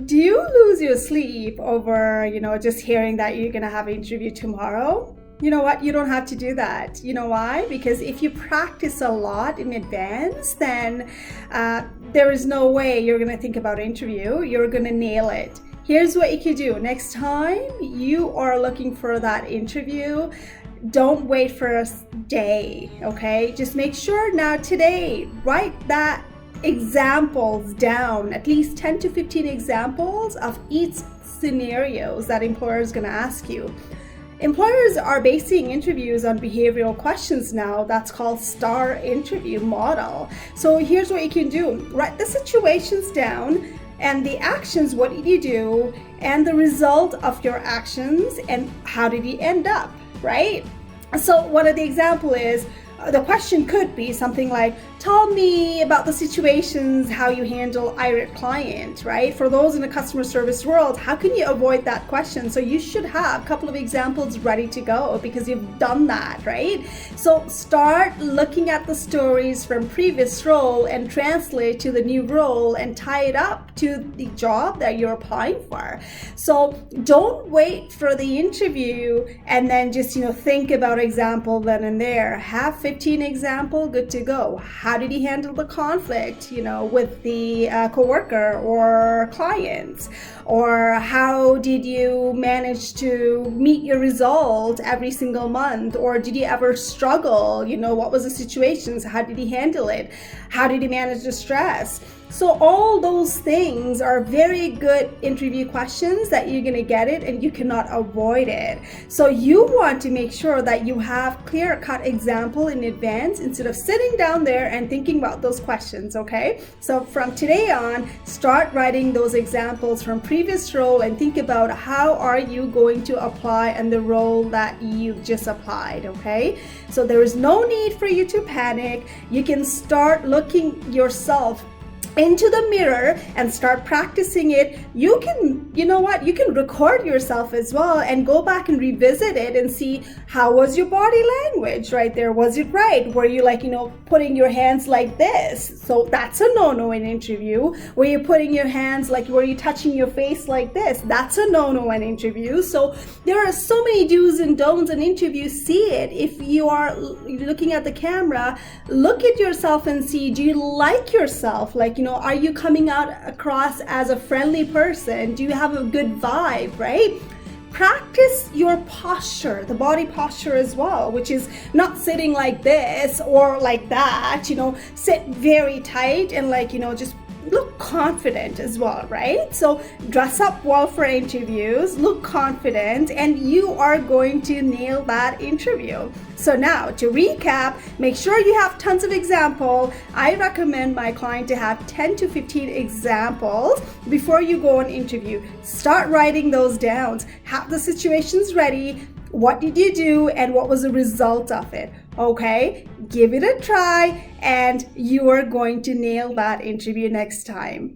do you lose your sleep over, just hearing that you're going to have an interview tomorrow? You know what? You don't have to do that. You know why? Because if you practice a lot in advance, then there is no way you're going to think about an interview. You're going to nail it. Here's what you can do. Next time you are looking for that interview, don't wait for a day, okay? Just make sure now today, write that examples down, at least 10 to 15 examples of each scenarios that employer is going to ask you. Employers are basing interviews on behavioral questions now. That's called STAR interview model. So here's what you can do. Write the situations down and the actions, what did you do, and the result of your actions, and how did you end up, right? So one of the example is, the question could be something like, tell me about the situations how you handle irate client, right? For those in the customer service world, how can you avoid that question? So you should have a couple of examples ready to go because you've done that, right? So start looking at the stories from previous role and translate to the new role and tie it up to the job that you're applying for. So don't wait for the interview and then just, think about example then and there. Have 15 example, good to go. How did he handle the conflict, with the coworker or clients? Or how did you manage to meet your result every single month? Or did you ever struggle? What was the situations? How did he handle it? How did he manage the stress? So all those things are very good interview questions that you're going to get it and you cannot avoid it. So you want to make sure that you have clear-cut example in advance instead of sitting down there and thinking about those questions, okay? So from today on, start writing those examples from previous role and think about how are you going to apply in the role that you just applied, okay? So there is no need for you to panic. You can start looking yourself into the mirror and start practicing it. You can, you can record yourself as well and go back and revisit it and see how was your body language right there. Was it right? Were you putting your hands like this? So that's a no-no in interview. Were you putting your hands were you touching your face like this? That's a no-no in interview. So there are so many do's and don'ts in interview. See it. If you are looking at the camera, look at yourself and see, do you like yourself? Are you coming out across as a friendly person? Do you have a good vibe, right? Practice your posture, the body posture as well, which is not sitting like this or like that, sit very tight and just look confident as well, right? So dress up well for interviews, look confident, and you are going to nail that interview. So now to recap, make sure you have tons of examples. I recommend my client to have 10 to 15 examples before you go on interview. Start writing those down. Have the situations ready. What did you do and what was the result of it? Okay, give it a try and you are going to nail that interview next time.